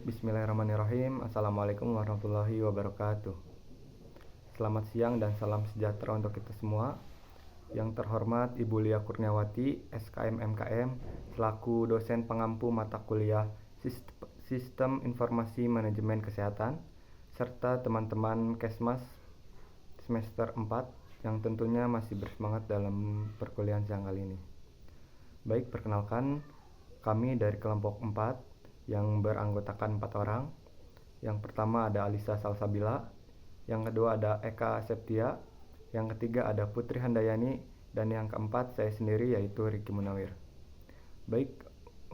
Bismillahirrahmanirrahim. Assalamualaikum warahmatullahi wabarakatuh. Selamat siang dan salam sejahtera untuk kita semua. Yang terhormat Ibu Lia Kurniawati, SKM MKM, selaku dosen pengampu mata kuliah Sistem Informasi Manajemen Kesehatan, serta teman-teman Kesmas semester 4 yang tentunya masih bersemangat dalam perkuliahan siang kali ini. Baik, perkenalkan, kami dari kelompok 4 yang beranggotakan 4 orang. Yang pertama ada Alisa Salsabila, yang kedua ada Eka Septia, yang ketiga ada Putri Handayani, dan yang keempat saya sendiri yaitu Riki Munawir. Baik,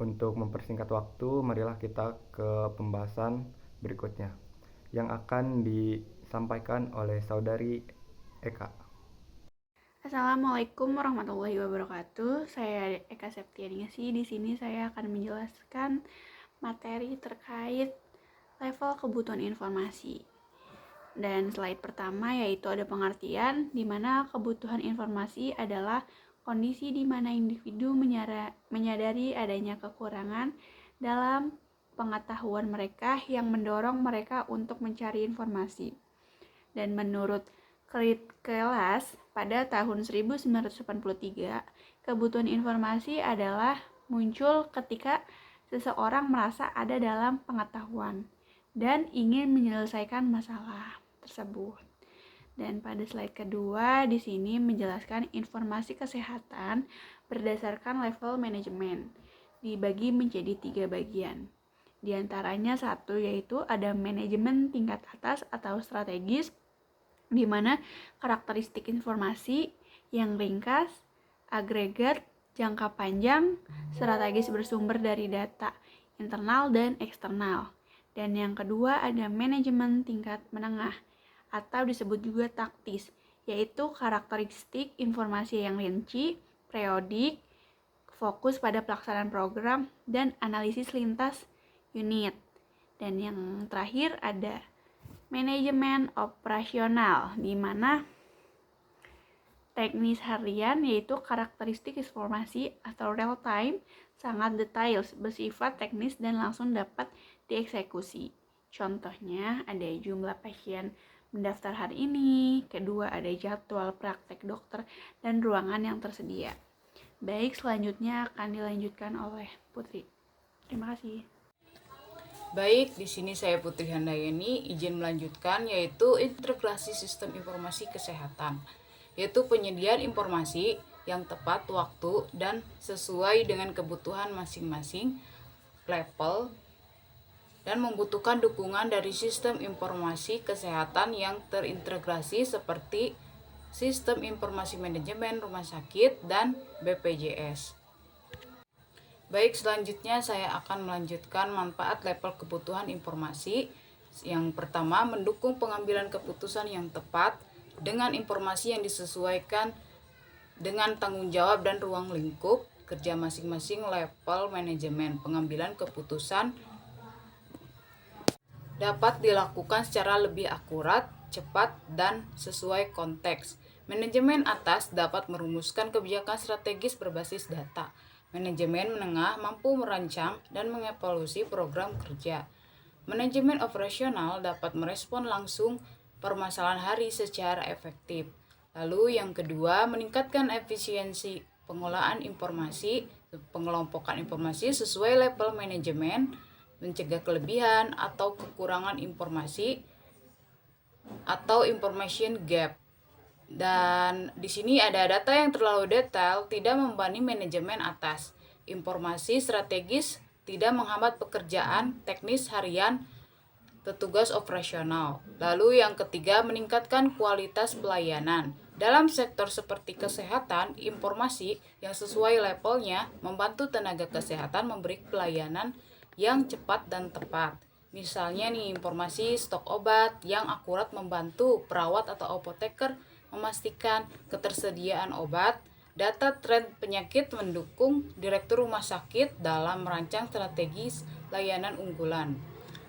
untuk mempersingkat waktu, marilah kita ke pembahasan berikutnya yang akan disampaikan oleh saudari Eka. Assalamualaikum warahmatullahi wabarakatuh. Saya Eka Septianingsih. Di sini saya akan menjelaskan materi terkait level kebutuhan informasi. Dan slide pertama yaitu ada pengertian di mana kebutuhan informasi adalah kondisi di mana individu menyadari adanya kekurangan dalam pengetahuan mereka yang mendorong mereka untuk mencari informasi. Dan menurut Kelas pada tahun 1983, kebutuhan informasi adalah muncul ketika seseorang merasa ada dalam pengetahuan dan ingin menyelesaikan masalah tersebut. Dan pada slide kedua di sini menjelaskan informasi kesehatan berdasarkan level manajemen, dibagi menjadi 3 bagian. Di antaranya satu yaitu ada manajemen tingkat atas atau strategis, di mana karakteristik informasi yang ringkas, agregat, jangka panjang, strategis bersumber dari data internal dan eksternal. Dan yang kedua ada manajemen tingkat menengah atau disebut juga taktis, yaitu karakteristik informasi yang rinci, periodik, fokus pada pelaksanaan program, dan analisis lintas unit. Dan yang terakhir ada manajemen operasional, di mana teknis harian yaitu karakteristik informasi atau real time sangat detail, bersifat teknis dan langsung dapat dieksekusi. Contohnya ada jumlah pasien mendaftar hari ini, kedua ada jadwal praktek dokter dan ruangan yang tersedia. Baik, selanjutnya akan dilanjutkan oleh Putri. Terima kasih. Baik, di sini saya Putri Handayani izin melanjutkan yaitu integrasi sistem informasi kesehatan, yaitu penyediaan informasi yang tepat waktu dan sesuai dengan kebutuhan masing-masing level dan membutuhkan dukungan dari sistem informasi kesehatan yang terintegrasi seperti sistem informasi manajemen rumah sakit dan BPJS. Baik, selanjutnya saya akan melanjutkan manfaat level kebutuhan informasi. Yang pertama, mendukung pengambilan keputusan yang tepat dengan informasi yang disesuaikan dengan tanggung jawab dan ruang lingkup kerja masing-masing level manajemen. Pengambilan keputusan dapat dilakukan secara lebih akurat, cepat, dan sesuai konteks. Manajemen atas dapat merumuskan kebijakan strategis berbasis data. Manajemen menengah mampu merancang dan mengevaluasi program kerja. Manajemen operasional dapat merespon langsung permasalahan hari secara efektif. Lalu yang kedua, meningkatkan efisiensi pengolahan informasi, pengelompokan informasi sesuai level manajemen, mencegah kelebihan atau kekurangan informasi atau information gap. Dan di sini ada data yang terlalu detail tidak membebani manajemen atas. Informasi strategis tidak menghambat pekerjaan teknis harian petugas operasional. Lalu yang ketiga, meningkatkan kualitas pelayanan. Dalam sektor seperti kesehatan, informasi yang sesuai levelnya membantu tenaga kesehatan memberi pelayanan yang cepat dan tepat. Misalnya nih, informasi stok obat yang akurat membantu perawat atau apoteker memastikan ketersediaan obat. Data tren penyakit mendukung direktur rumah sakit dalam merancang strategis layanan unggulan.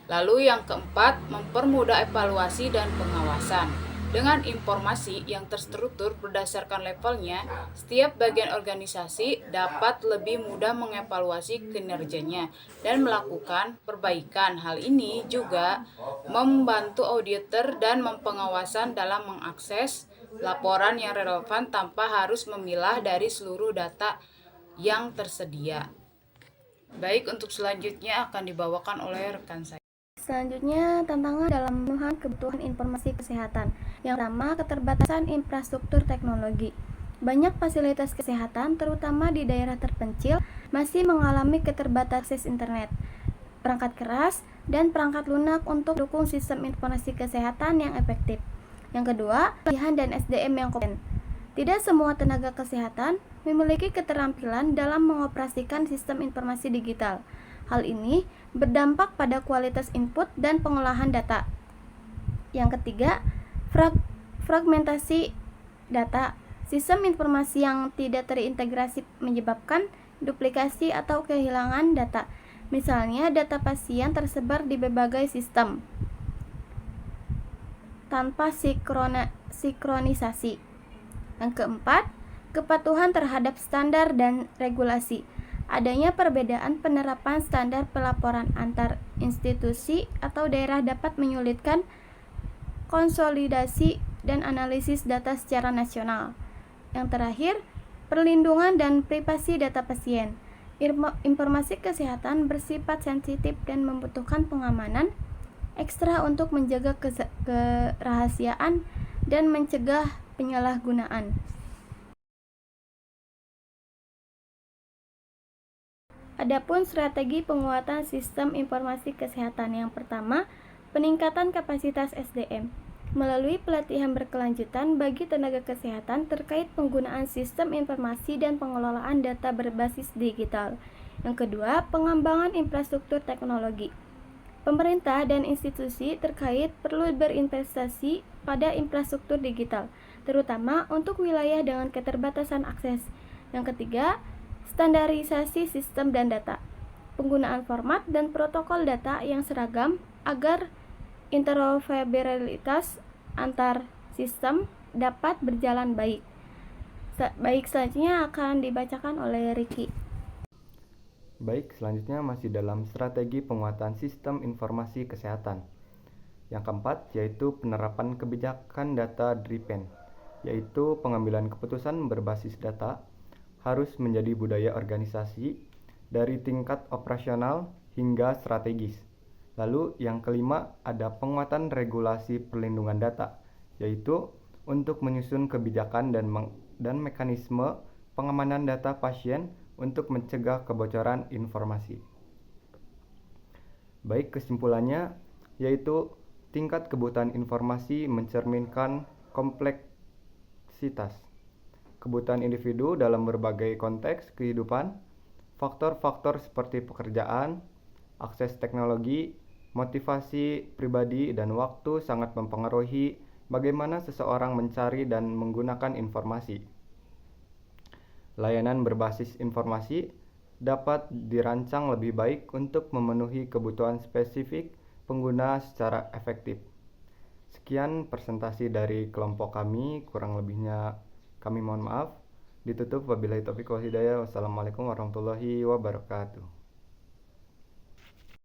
Lalu yang keempat, mempermudah evaluasi dan pengawasan. Dengan informasi yang terstruktur berdasarkan levelnya, setiap bagian organisasi dapat lebih mudah mengevaluasi kinerjanya dan melakukan perbaikan. Hal ini juga membantu auditor dan pengawasan dalam mengakses laporan yang relevan tanpa harus memilah dari seluruh data yang tersedia. Baik, untuk selanjutnya akan dibawakan oleh rekan saya. Selanjutnya, tantangan dalam pemenuhan kebutuhan informasi kesehatan. Yang pertama, keterbatasan infrastruktur teknologi. Banyak fasilitas kesehatan, terutama di daerah terpencil, masih mengalami keterbatasan akses internet, perangkat keras, dan perangkat lunak untuk mendukung sistem informasi kesehatan yang efektif. Yang kedua, pelatihan dan SDM yang kompeten. Tidak semua tenaga kesehatan memiliki keterampilan dalam mengoperasikan sistem informasi digital. Hal ini berdampak pada kualitas input dan pengolahan data. Yang ketiga, fragmentasi data. Sistem informasi yang tidak terintegrasi menyebabkan duplikasi atau kehilangan data. Misalnya, data pasien tersebar di berbagai sistem tanpa sinkronisasi. Yang keempat, kepatuhan terhadap standar dan regulasi. Adanya perbedaan penerapan standar pelaporan antar institusi atau daerah dapat menyulitkan konsolidasi dan analisis data secara nasional. Yang terakhir, perlindungan dan privasi data pasien. Informasi kesehatan bersifat sensitif dan membutuhkan pengamanan ekstra untuk menjaga kerahasiaan dan mencegah penyalahgunaan. Adapun strategi penguatan sistem informasi kesehatan yang pertama, peningkatan kapasitas SDM melalui pelatihan berkelanjutan bagi tenaga kesehatan terkait penggunaan sistem informasi dan pengelolaan data berbasis digital. Yang kedua, pengembangan infrastruktur teknologi. Pemerintah dan institusi terkait perlu berinvestasi pada infrastruktur digital, terutama untuk wilayah dengan keterbatasan akses. Yang ketiga, standarisasi sistem dan data, penggunaan format dan protokol data yang seragam agar interoperabilitas antar sistem dapat berjalan baik. Baik, selanjutnya akan dibacakan oleh Ricky. Baik, selanjutnya masih dalam strategi penguatan sistem informasi kesehatan. Yang keempat, yaitu penerapan kebijakan data driven, yaitu pengambilan keputusan berbasis data harus menjadi budaya organisasi dari tingkat operasional hingga strategis. Lalu yang kelima, ada penguatan regulasi perlindungan data, yaitu untuk menyusun kebijakan dan mekanisme pengamanan data pasien untuk mencegah kebocoran informasi. Baik, kesimpulannya yaitu tingkat kebutuhan informasi mencerminkan kompleksitas kebutuhan individu dalam berbagai konteks kehidupan. Faktor-faktor seperti pekerjaan, akses teknologi, motivasi pribadi, dan waktu sangat mempengaruhi bagaimana seseorang mencari dan menggunakan informasi. Layanan berbasis informasi dapat dirancang lebih baik untuk memenuhi kebutuhan spesifik pengguna secara efektif. Sekian presentasi dari kelompok kami, kurang lebihnya kami mohon maaf. Ditutup wabillahi taufiq wal hidayah. Wassalamualaikum warahmatullahi wabarakatuh.